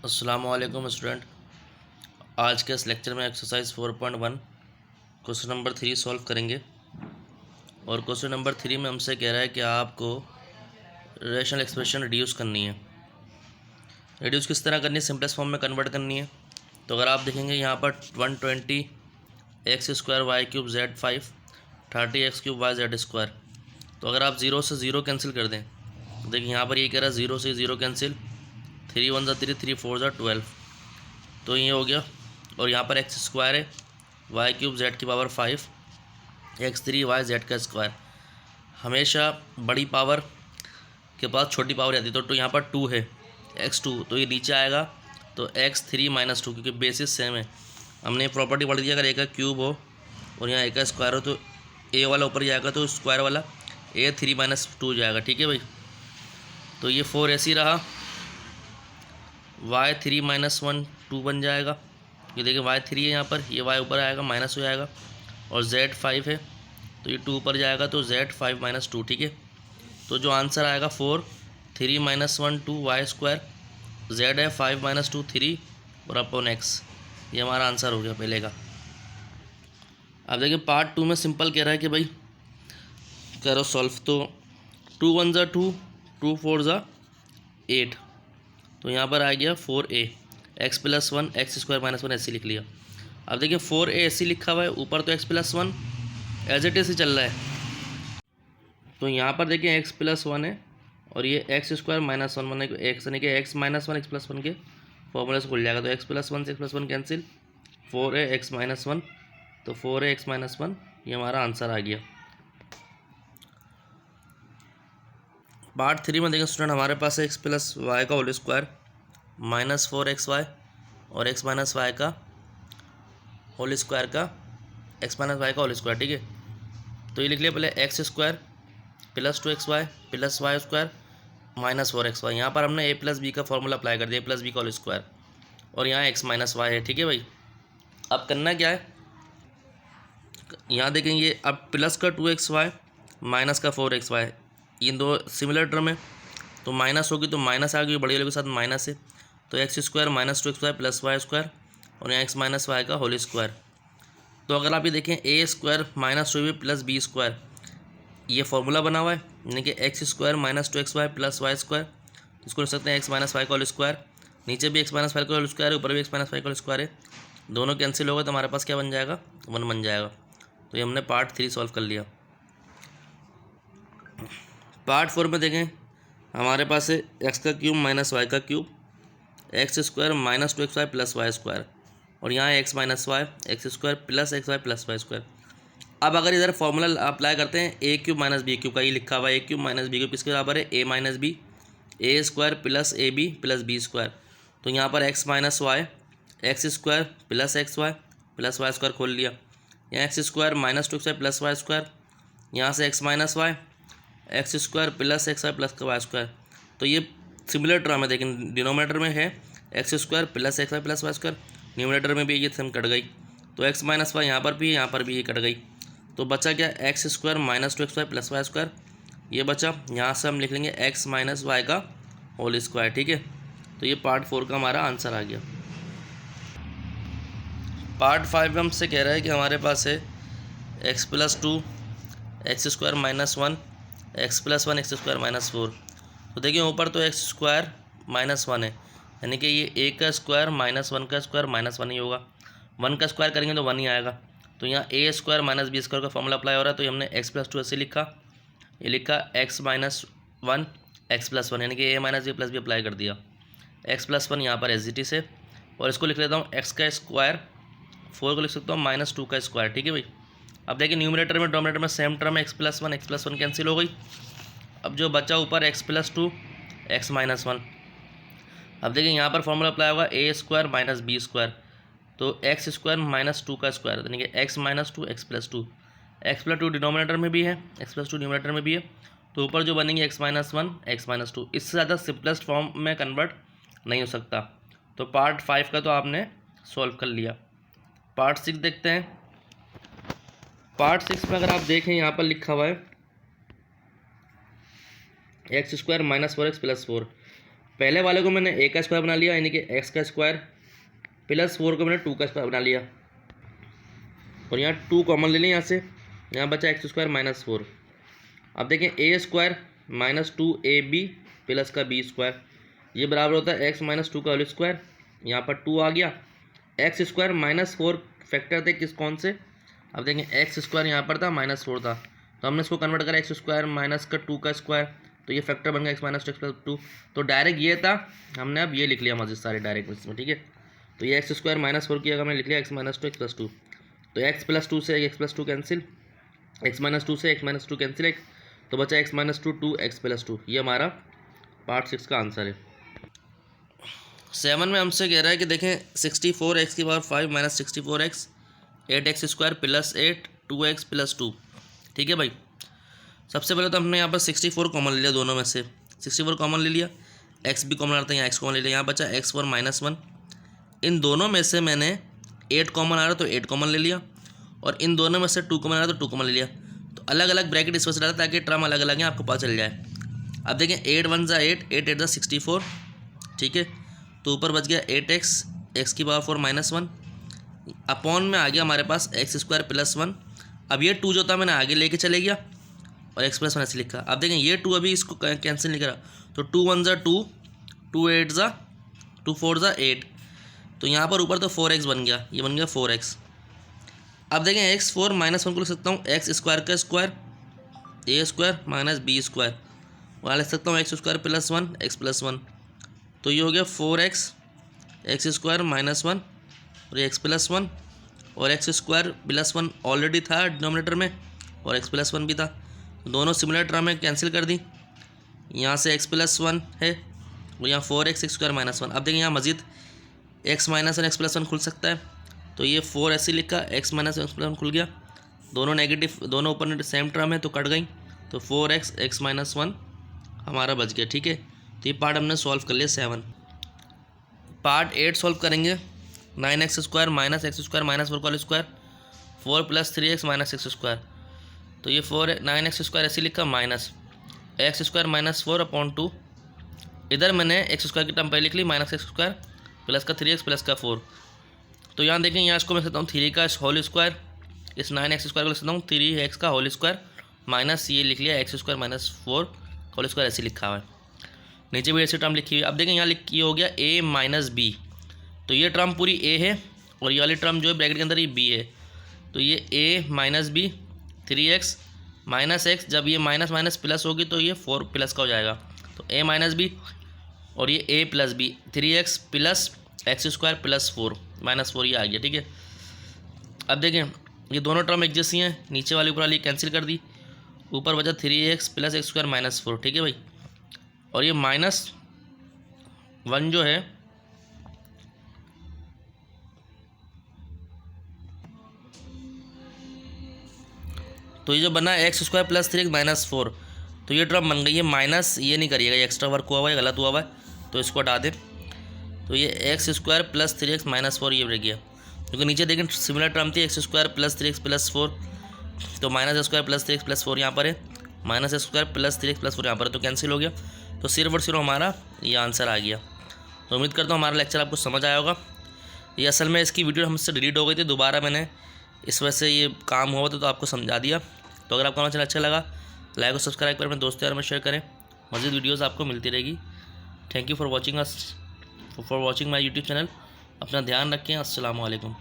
अस्सलामुअलैकुम स्टूडेंट। आज के इस लेक्चर में एक्सरसाइज 4.1 क्वेश्चन नंबर 3 सॉल्व करेंगे। और क्वेश्चन नंबर 3 में हमसे कह रहा है कि आपको रेशनल एक्सप्रेशन रिड्यूस करनी है। रिड्यूस किस तरह करनी है? सिंपलेस्ट फॉर्म में कन्वर्ट करनी है। तो अगर आप देखेंगे यहाँ पर 120 x square y cube z 5 30 x cube y z square. तो अगर आप ज़ीरो से ज़ीरो कैंसिल कर दें तो देखिए यहाँ पर ये कह रहा है ज़ीरो से ज़ीरो कैंसिल, 3 1 3 3 4 12, तो ये हो गया। और यहाँ पर एक्स स्क्वायर है, वाई क्यूब जेड की पावर 5 एक्स 3 वाई जेड का स्क्वायर। हमेशा बड़ी पावर के पास छोटी पावर आती है। तो यहाँ पर 2 है, x2, तो ये नीचे आएगा तो x3 - 2, क्योंकि बेसिस सेम है। हमने प्रॉपर्टी पढ़ दी, अगर ए का क्यूब हो और यहाँ ए का स्क्वायर हो तो ए वाला ऊपर जाएगा तो स्क्वायर वाला a3 - 2 जाएगा। ठीक है भाई, तो ये 4 ऐसे ही रहा, y3 - 1 2 बन जाएगा। ये देखिए y3 है यहाँ पर, ये y ऊपर आएगा माइनस हो जाएगा, और z5 है तो ये 2 ऊपर जाएगा तो z5 - 2। ठीक है, तो जो आंसर आएगा 4 3 - 1 2 वाई स्क्वायर, z है 5 - 2 3 और अपॉन x। ये हमारा आंसर हो गया पहले का। अब देखिए पार्ट 2 में सिंपल कह रहा है कि भाई करो सॉल्व। तो 2 1 ज़ा 2, 2 4 ज़ा 8, तो यहाँ पर आ गया 4a x + 1 एक्स स्क्वायर - 1 ऐसे लिख लिया। अब देखिए 4a ऐसे लिखा हुआ है, ऊपर तो x + 1 एज इट इज ही चल रहा है। तो यहाँ पर देखिए x + 1 है और ये एक्स स्क्वायर - 1 मैंने एक्स यानी कि x - 1 x + 1 के फॉर्मूले से खुल जाएगा। तो x + 1 से x + 1 कैंसिल, 4a x - 1, तो 4a x - 1 ये हमारा आंसर आ गया। पार्ट 3 में देखें स्टूडेंट, हमारे पास है x + y का होल स्क्वायर -4xy और x - y का होल स्क्वायर का x - y का होल स्क्वायर। ठीक है, तो ये लिख लिया पहले x square + 2xy + y square -4xy। यहाँ पर हमने a + b का फॉर्मूला अप्लाई कर दिया, a + b का होल स्क्वायर, और यहाँ x - y है। ठीक है भाई, अब करना क्या है, यहाँ देखेंगे अब प्लस का 2xy माइनस का 4xy, ये दो सिमिलर टर्म है तो माइनस होगी तो माइनस आ गई, बड़ी वाले के साथ माइनस है, तो x square - 2xy + y square और यहाँ x - y का होल स्क्वायर। तो अगर आप ये देखें a square -2b + b square, ये फॉर्मूला बना हुआ है, यानी कि x square - 2xy + y square, इसको लिख सकते हैं x - y का होल स्क्वायर। नीचे भी x - y का होल स्क्वायर है, ऊपर भी x - y का होल स्क्वायर है, दोनों कैंसिल होगा तो हमारे पास क्या बन जाएगा, 1 बन जाएगा। तो ये हमने पार्ट 3 सॉल्व कर लिया। पार्ट 4 में देखें, हमारे पास है x का क्यूब - y का cube, x square - 2xy + y square, और यहाँ x - y x square + xy + y square. अब अगर इधर फॉर्मूला अप्लाई करते हैं a क्यूब - b क्यूब का, ये लिखा हुआ है a क्यूब - b क्यूब किसके बराबर है, a - b, a square + ab + b square. तो यहाँ पर x - y x square + xy + y square खोल लिया, यहाँ x square - 2xy + y square, यहाँ से x - y x square + xy + y square. तो ये सिमिलर टर्म है, लेकिन डिनोमिनेटर में है x square + xy + y square, numerator में भी ये सेम कट गई, तो x - y यहाँ पर भी यहाँ पर भी ये कट गई, तो बचा क्या, x square - 2xy + y square ये बचा। यहाँ से हम लिख लेंगे x - y का होल स्क्वायर। ठीक है, तो ये पार्ट 4 का हमारा आंसर आ गया। पार्ट 5 में हमसे कह रहा है कि हमारे पास है x + 2 x square - 1 x + 1 x square -4। तो देखिए ऊपर तो एक्स स्क्वायर -1 है, यानी कि ये a का स्क्वायर -1 का स्क्वायर -1 ही होगा, 1 का स्क्वायर करेंगे तो 1 ही आएगा। तो यहाँ a स्क्वायर - b स्क्वायर का फॉर्मूला अप्लाई हो रहा है, तो ये हमने x + 2 ऐसे लिखा, ये लिखा x - 1 x + 1, यानी कि a - b + b अप्लाई कर दिया, x + 1 यहाँ पर एज इट इज है, और इसको लिख लेता हूँ x का स्क्वायर, 4 को लिख सकता हूँ -2 का स्क्वायर। ठीक है भाई, अब देखिए न्यूमरेटर में डोमिनेटर में सेम टर्म है, x + 1 कैंसिल हो गई। अब जो बचा ऊपर x + 2 x - 1, अब देखिए यहाँ पर फॉर्मूला अप्लाई होगा a स्क्वायर - b स्क्वायर, तो x स्क्वायर -2 का स्क्वायर, यानी कि x - 2 x + 2, x + 2 डिनोमिनेटर में भी है, x + 2 न्यूमरेटर में भी है, तो ऊपर जो बनेंगे x - 1 x - 2, इससे ज़्यादा सिंपलेस्ट फॉर्म में कन्वर्ट नहीं हो सकता। तो पार्ट 5 का तो आपने सॉल्व कर लिया। पार्ट 6 देखते हैं। पार्ट 6 में अगर आप देखें यहाँ पर लिखा हुआ है x स्क्वायर - 4x + 4, पहले वाले को मैंने a का स्क्वायर बना लिया, यानी कि x का स्क्वायर, प्लस 4 को मैंने 2 का स्क्वायर बना लिया, और यहाँ 2 कॉमन ले लें यहाँ से, यहाँ बचा एक्स स्क्वायर माइनस 4। अब देखें a square minus 2ab plus का b स्क्वायर, ये बराबर होता है x माइनस 2 का होल स्क्वायर। यहाँ पर 2 आ गया, एक्स स्क्वायर माइनस 4 फैक्टर थे किस कौन से, अब देखें एक्स स्क्वायर यहाँ पर था माइनस 4 था, तो हमने इसको कन्वर्ट करा एक्स स्क्वायर माइनस का 2 का स्क्वायर, तो ये फैक्टर बन गया एक्स माइनस 2 एक्स प्लस 2। तो डायरेक्ट ये था, हमने अब ये लिख लिया मजीद सारे डायरेक्ट इसमें, ठीक है। तो ये एक्स स्क्वायर माइनस 4 किया, हमने लिख लिया एक्स माइनस 2 एक्स प्लस 2। तो एक्स प्लस 2 से x plus 2 cancel, x minus 2 से एक्स माइनस 2 कैंसिल, एक तो बचा एक्स माइनस 2 एक्स प्लस 2। ये हमारा पार्ट 6 का आंसर है। 7 में हमसे कह रहा है कि देखें 64x की power 5 minus 64x 8x square plus 8 2x plus 2, ठीक है भाई। सबसे पहले तो हमने यहाँ पर 64 कॉमन ले लिया, दोनों में से 64 कॉमन ले लिया, x भी कॉमन आता है, यहाँ x कॉमन ले लिया, यहाँ बचा x4 माइनस 1। इन दोनों में से मैंने 8 कॉमन आ रहा तो 8 कॉमन ले लिया, और इन दोनों में से 2 कॉमन आ रहा तो 2 कॉमन ले लिया। तो अलग अलग ब्रैकेट इस वजह से डाला ताकि टर्म अलग अलग हैं, आपको पता चल जाए। अब देखें 8 1 ज़ा 8 8 8 ज़ा 64, ठीक है। तो ऊपर बच गया 8x x की पावर 4 माइनस 1 अपॉन में आ गया हमारे पास एक्स स्क्वायर प्लस 1। अब ये 2 जो था मैंने आगे लेके चले गया और एक्स प्लस 1 ऐसे लिखा। अब देखें ये 2 अभी इसको कैंसिल नहीं करा, तो 2 1 ज़ा 2 2 8 ज़ा 2 4 ज़ा 8, तो यहाँ पर ऊपर तो 4x बन गया, ये बन गया 4x। अब देखें x4 माइनस 1 को लिख सकता हूँ एक्स स्क्वायर का स्क्वायर ए स्क्वायर माइनस बी स्क्वायर, वहाँ लिख सकता हूँ x square plus 1 x plus 1, तो ये हो गया 4x एक्स स्क्वायर माइनस 1 और एक्स प्लस 1, और एक्स स्क्वायर प्लस 1 ऑलरेडी था डिनोमिनेटर में और एक्स प्लस 1 भी था, दोनों सिमिलर टर्म में कैंसिल कर दी। यहाँ से एक्स प्लस 1 है और यहाँ 4x एक्स स्क्वायर माइनस 1। अब देखिए यहाँ मजीद एक्स माइनस 1 एक्स प्लस 1 खुल सकता है, तो ये 4 ऐसे लिखा, एक्स माइनस एक्स प्लस 1 खुल गया, दोनों नेगेटिव, दोनों ऊपर सेम टर्म है तो कट गई, तो 4x एक्स माइनस 1 हमारा बच गया, ठीक है। तो ये पार्ट हमने सॉल्व कर लिया 7। पार्ट 8 सॉल्व करेंगे। 9x square minus x square minus 4 का whole square 4 plus 3x minus x square, तो ये 9x स्क्वायर ऐसे लिखा minus x square minus 4 upon 2, इधर मैंने एक्स स्क्वायर की टर्म पहले लिख ली माइनस एक्स स्क्वायर प्लस का 3x प्लस का 4। तो यहाँ देखें, यहाँ इसको मैं सकता हूँ 3 का होल स्क्वायर, इस 9x स्क्वायर को लिख सकता हूँ 3x का होल स्क्वायर माइनस ये लिख लिया x square minus 4 whole square ऐसे लिखा हुआ है, नीचे भी ऐसी टर्म लिखी हुई है। अब देखें यहाँ ये हो गया a माइनस बी, तो ये टर्म पूरी a है और ये वाली टर्म जो है ब्रैकेट के अंदर ये b है, तो ये a minus b 3x minus x, जब ये माइनस माइनस प्लस होगी तो ये 4 प्लस का हो जाएगा, तो a माइनस बी और ये a plus b 3x plus x square plus 4 minus 4 ये आ गया, ठीक है। अब देखें ये दोनों टर्म एक जैसी हैं, नीचे वाली ऊपर वाली कैंसिल कर दी, ऊपर बचा 3x plus x square minus 4, ठीक है भाई। और ये माइनस 1 जो है तो ये जो बना x square plus 3x minus 4, तो ये टर्म बन गई है माइनस, ये नहीं करिएगा, ये एक्स्ट्रा वर्क हुआ हुआ है, गलत हुआ हुआ है, तो इसको हटा दें। तो ये x square plus 3x minus 4 ये रह गया, क्योंकि नीचे देखें सिमिलर टर्म थी x square plus 3x plus 4, तो minus square plus 3x plus 4 यहाँ पर है, minus square plus 3x plus 4 यहाँ पर है, तो कैंसिल हो गया, तो सिर्फ और सिर्फ हमारा ये आंसर आ गया। तो उम्मीद करता हूँ हमारा लेक्चर आपको समझ आया होगा। ये असल में इसकी वीडियो हमसे डिलीट हो गई थी, दोबारा मैंने इस वजह से ये काम हुआ था, तो आपको समझा दिया। तो अगर आपको हमारा चैनल अच्छा लगा लाइक और सब्सक्राइब करें, अपने दोस्तों यार में शेयर करें, मज़ीद वीडियोज़ आपको मिलती रहेगी। Thank you for watching my YouTube channel. अपना ध्यान रखें। अस्सलाम वालेकुम।